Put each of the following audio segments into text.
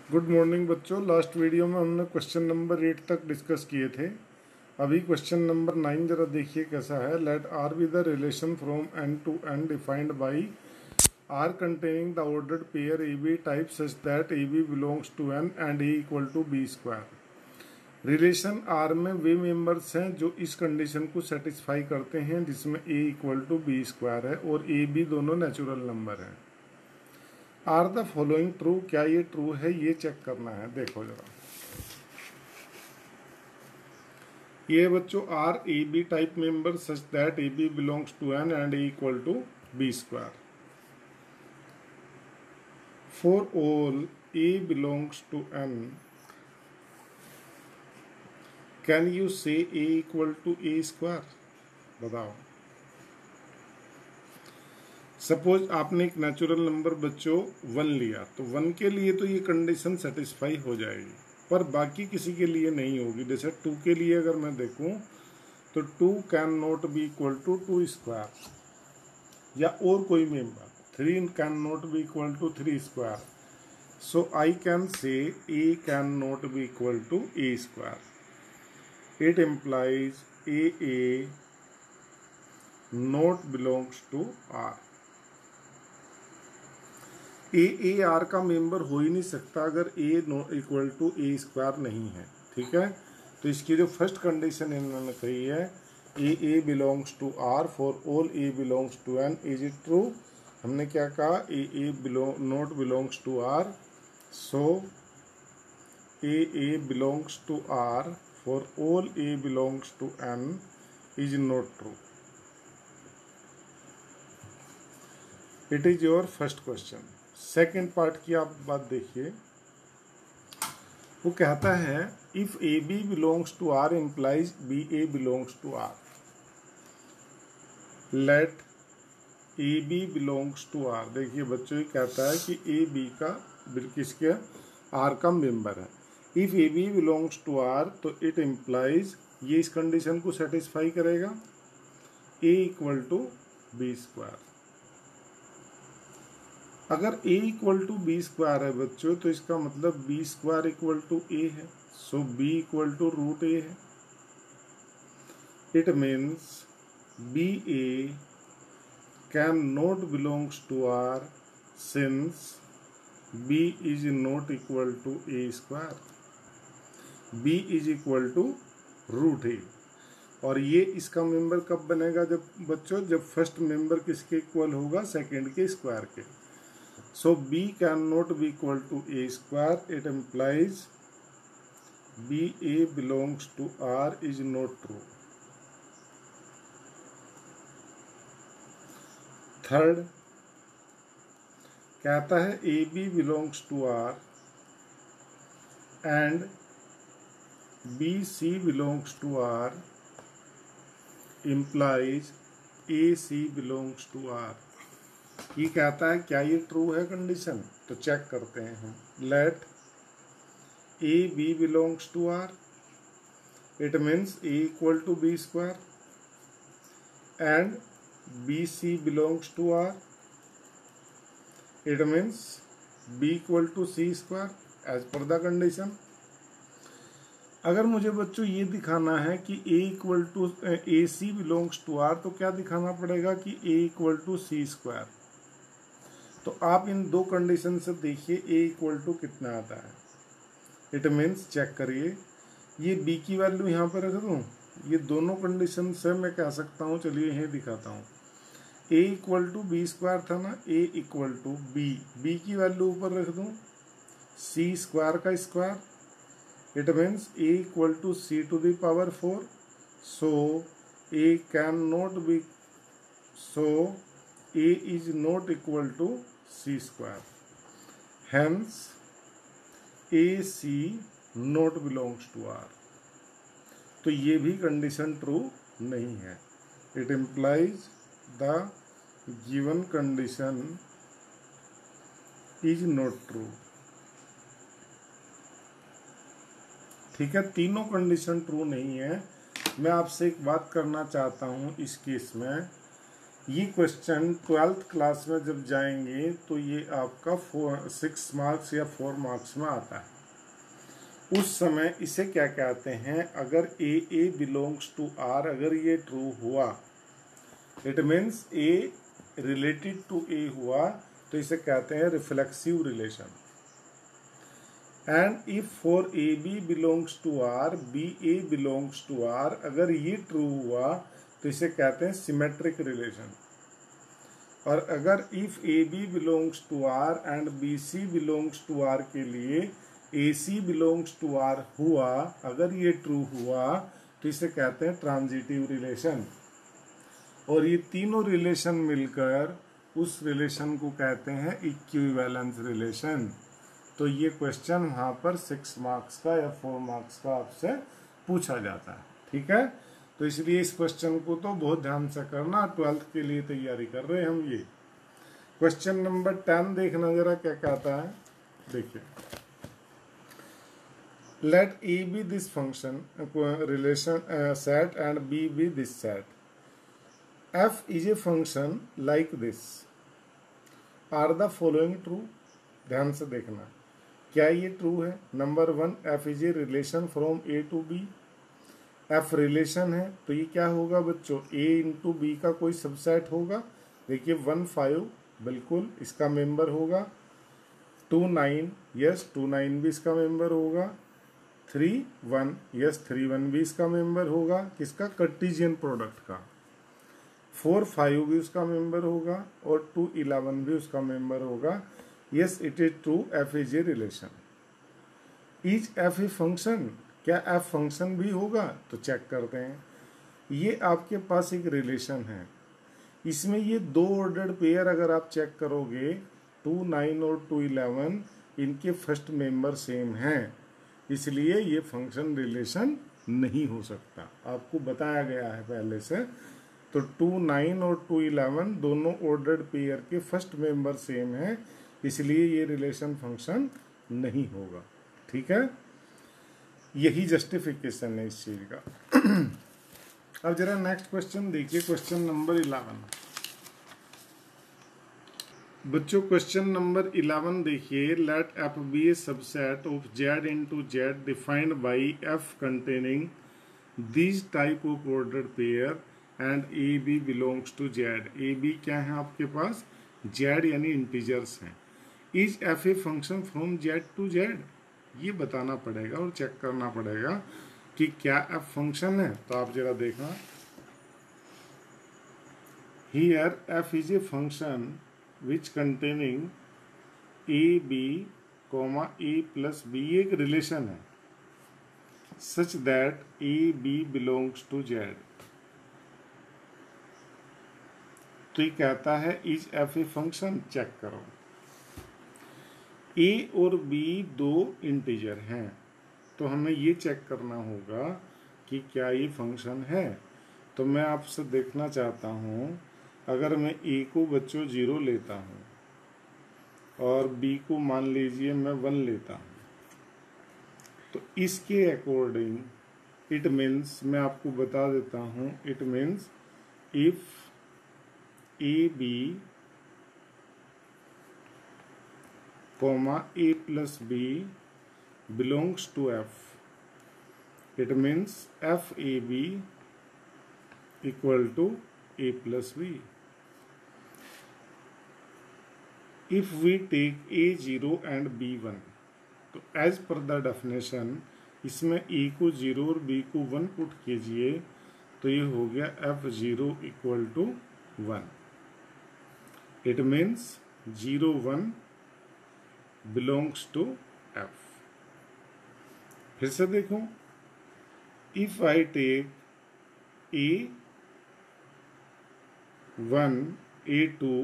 Good morning बच्चों। Last video में हमने क्वेश्चन नंबर 8 तक डिस्कस किए थे। अभी क्वेश्चन नंबर 9 जरा देखिए कैसा है। Let R be the relation from N to N defined by R containing the ordered pair a b type such that A B belongs to N and a equal to b square. Relation R में वे members हैं जो इस condition को satisfy करते हैं जिसमें ए equal to b square है और ए बी दोनों नेचुरल नंबर हैं। आर द फॉलोइंग ट्रू, क्या ये ट्रू है ये चेक करना है। देखो जरा, ये बच्चों R a b type member such that A B belongs to N and a equal to b square. For all a belongs to N can you say a equal to a square. बताओ, suppose आपने एक natural number बच्चों 1 लिया तो 1 के लिए तो ये कंडीशन सेटिस्फाई हो जाएगी, पर बाकी किसी के लिए नहीं होगी। जैसे 2 के लिए अगर मैं देखूं तो 2 can not be equal to 2 square, या और कोई member 3 can not be equal to 3 square. So I can say a can not be equal to a square. It implies a not belongs to R. A R का member हो ही नहीं सकता अगर a no equal to a square नहीं है। ठीक है, तो इसकी जो फर्स्ट कंडीशन इन्होंने कही है a belongs to R for all a belongs to N. Is it true? हमने क्या कहा, a not belongs to R, so a belongs to R for all a belongs to N is not true. It is your first question. Second part की आप बात देखिए, वो कहता है if A B belongs to R implies b a belongs to R. Let A B belongs to are. देखिए बच्चों, ये कहता है कि ए बी का किसके आर का मेंबर है। If A B belongs to R तो इट इम्प्लाइज, ये इस कंडीशन को सेटिस्फाई करेगा, a equal to b square. अगर a equal to b square है बच्चों तो इसका मतलब b square equal to a है, so b equal to root a है। It means b a can not belongs to R since b is not equal to a square. b is equal to root ए। और ये इसका member कब बनेगा जब बच्चों, जब फर्स्ट मेंबर किसके इक्वल होगा, सेकेंड के स्क्वायर के। So b cannot be equal to a square. It implies b a belongs to R is not true. Third, कहता है a b belongs to R and b c belongs to R implies a c belongs to R. ये कहता है क्या ये true है condition, तो check करते हैं हम। Let A B belongs to R, it means a equal to b square, and b c belongs to R, it means b equal to c square as per the condition. अगर मुझे बच्चों ये दिखाना है कि a equal to a c belongs to R तो क्या दिखाना पड़ेगा कि a equal to c square. तो आप इन दो कंडीशन से देखिए a इक्वल टू कितना आता है। इट मीन्स चेक करिए, ये b की वैल्यू यहाँ पर रख दूँ, ये दोनों कंडीशन से मैं कह सकता हूँ, चलिए यही दिखाता हूँ। a equal to b square था ना, a इक्वल टू b की वैल्यू ऊपर रख दूँ, c स्क्वायर का square, it means a equal to c to the power 4। So a can not be, so a is not equal to c square, hence ac not belongs to r। तो ये भी condition true नहीं है। It implies the given condition is not true। ठीक है, तीनों condition true नहीं है। मैं आपसे एक बात करना चाहता हूं इस केस में ये क्वेश्चन 12th क्लास में जब जाएंगे तो ये आपका 6 मार्क्स या 4 मार्क्स में आता है। उस समय इसे क्या कहते हैं, अगर ए बिलोंग्स टू आर, अगर ये ट्रू हुआ, it means a related to a हुआ, तो इसे कहते हैं reflexive relation. And if for a B belongs to R, b a belongs to R, अगर ये ट्रू हुआ तो इसे कहते हैं सिमेट्रिक रिलेशन। और अगर if A B belongs to R and b c belongs to R के लिए a c belongs to R हुआ, अगर ये ट्रू हुआ तो इसे कहते हैं ट्रांजिटिव रिलेशन। और ये तीनों रिलेशन मिलकर उस रिलेशन को कहते हैं इक्विवेलेंस रिलेशन। तो ये क्वेश्चन वहाँ पर 6 मार्क्स का या 4 मार्क्स का आपसे पूछा जाता है, ठीक है। तो इसलिए इस क्वेश्चन को तो बहुत ध्यान से करना, 12th के लिए तैयारी कर रहे हैं हम। ये क्वेश्चन नंबर 10 देखना जरा क्या कहता है, देखिए। Let A be this function relation set and B be this set. F is a function like this, are the following true. ध्यान से देखना, क्या ये ट्रू है। Number 1, f is a relation from A to B. F relation है तो ये क्या होगा बच्चों, ए इंटू बी का कोई सबसेट होगा। देखिए 1 5 बिल्कुल इसका मेंबर होगा। 2 9 यस 2 9 भी इसका मेंबर होगा। 3 1 यस 3 1 भी इसका मेंबर होगा, किसका, कार्टेशियन प्रोडक्ट का। 4 5 भी उसका मेंबर होगा और 2 11 भी उसका मेंबर होगा। Yes it is true, F is a relation. Is F a function, क्या एफ फंक्शन भी होगा, तो चेक करते हैं। ये आपके पास एक रिलेशन है, इसमें ये 2 ऑर्डर्ड पेयर अगर आप चेक करोगे 2 9 और 2 11, इनके फर्स्ट मेंबर सेम हैं, इसलिए ये फंक्शन रिलेशन नहीं हो सकता, आपको बताया गया है पहले से। तो 2 9 और 2 11 दोनों ऑर्डर्ड पेयर के फर्स्ट मेंबर सेम हैं, इसलिए ये रिलेशन फंक्शन नहीं होगा, ठीक है। यही जस्टिफिकेशन है इस चीज का। अब जरा नेक्स्ट क्वेश्चन देखिए, क्वेश्चन नंबर 11। बच्चों क्वेश्चन नंबर 11 देखिए। Let f be a subset of Z into Z defined by f containing this type of ordered pair and a B belongs to Z. A b क्या है आपके पास, Z यानी integers हैं। Is F a function from Z to Z, ये बताना पड़ेगा और चेक करना पड़ेगा कि क्या एफ फंक्शन है। तो आप जरा देखना, here F is a function which containing A B comma A plus B, एक रिलेशन है such that A B belongs to Z. तो ये कहता है is F a function, check करो। ए और बी 2 इंटीजर हैं, तो हमें ये चेक करना होगा कि क्या ये फंक्शन है। तो मैं आपसे देखना चाहता हूँ, अगर मैं ए को बच्चों 0 लेता हूँ और बी को मान लीजिए मैं 1 लेता हूँ, तो इसके अकॉर्डिंग इट मीन्स, मैं आपको बता देता हूँ, it means if A B comma a plus b belongs to f, it means f a b equal to a plus b. If we take a 0 and b 1, तो as per the definition इसमें a को 0 और b को 1 put कीजिए, तो ये हो गया f 0 equal to 1. It means 0 1 belongs to f. फिर से देखो, if I take a 1 a 2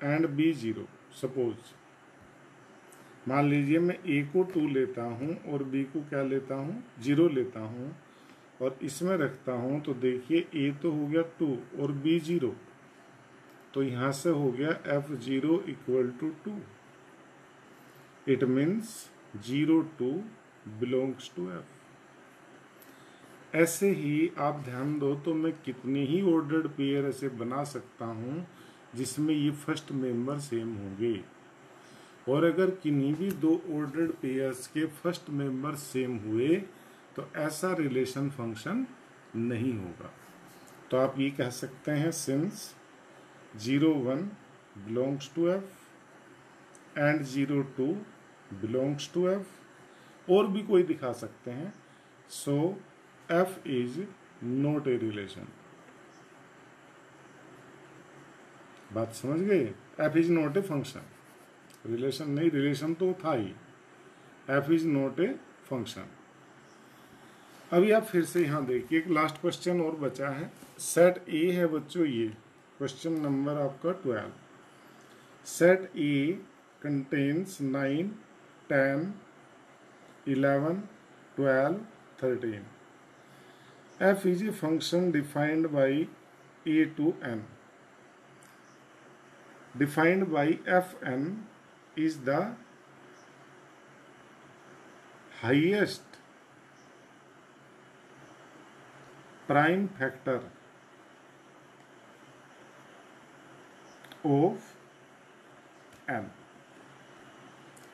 and b 0, suppose मान लीजिए मैं a को 2 लेता हूँ और b को क्या लेता हूँ, 0 लेता हूँ और इसमें रखता हूँ, तो देखिए a तो हो गया 2 और b 0, तो यहाँ से हो गया f 0 equal to 2. It means 0 2 belongs to f. ऐसे ही आप ध्यान दो तो मैं कितने ही ऑर्डर्ड पेयर ऐसे बना सकता हूँ जिसमें ये फर्स्ट मेंबर सेम होंगे, और अगर किन्हीं भी दो ऑर्डर्ड पेयर्स के फर्स्ट मेंबर सेम हुए तो ऐसा रिलेशन फंक्शन नहीं होगा। तो आप ये कह सकते हैं since 0 1 belongs to F and 0 2 belongs to F, और भी कोई दिखा सकते हैं। So F is not a relation. बात समझ गए? F is not a function, relation नहीं, रिलेशन तो था ही। F is not a function. अभी आप फिर से यहां देखिए, एक लास्ट क्वेश्चन और बचा है। सेट ए है बच्चों, ये क्वेश्चन नंबर आपका 12। Set A contains 9 10 11 12 13. F is a function defined by a to n. Defined by Fn is the highest prime factor of n.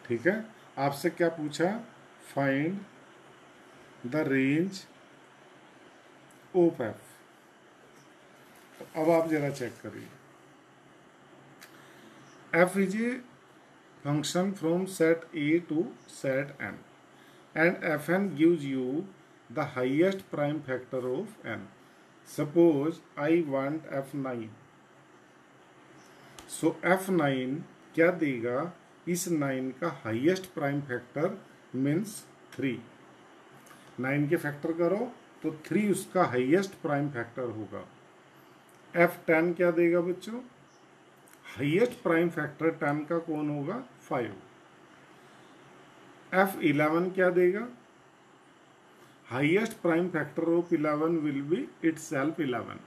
ठीक है, आपसे क्या पूछा? Find the range of F. अब आप जरा चेक करिए। F is a function from set A to set N and F N gives you the highest prime factor of N. Suppose I want F9, so F9 क्या देगा? इस 9 का highest prime factor means 3। 9 के factor करो तो 3 उसका highest prime factor होगा। F10 क्या देगा बच्चों? हाईएस्ट प्राइम फैक्टर 10 का कौन होगा? 5। F11 क्या देगा? Highest prime factor of 11 will be itself 11।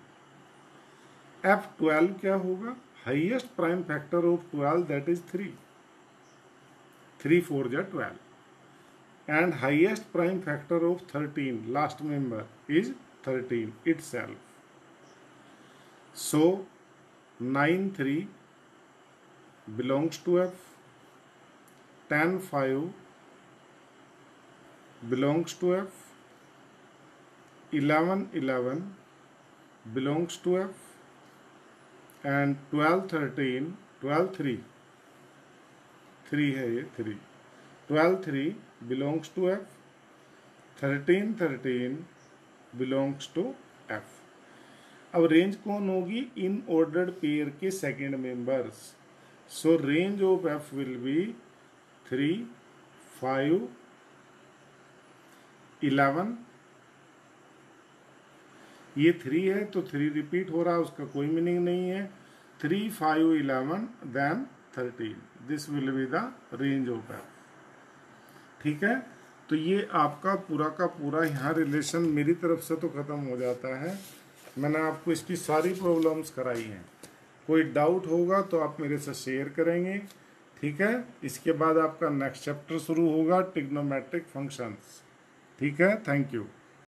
F12 क्या होगा? Highest prime factor of 12 that is 3। 3 4 जा 12, and highest prime factor of 13, last member, is 13 itself. So 9 3 belongs to F, 10 5 belongs to F, 11 11 belongs to F, and 12 13 12 3 है ये 3, 12 3 belongs to F, 13 13 belongs to F। अब range कौन होगी? In ordered pair के second members. So range of F will be 3 5 11। ये 3 है तो 3 repeat हो रहा है, उसका कोई मीनिंग नहीं है। 3 5 11 then 13, this will be the range of F. ठीक है, तो ये आपका पूरा का पूरा यहाँ रिलेशन मेरी तरफ से तो ख़त्म हो जाता है। मैंने आपको इसकी सारी प्रॉब्लम्स कराई हैं। कोई डाउट होगा तो आप मेरे से शेयर करेंगे। ठीक है, इसके बाद आपका नेक्स्ट चैप्टर शुरू होगा, ट्रिग्नोमेट्रिक फंक्शंस। ठीक है, थैंक यू।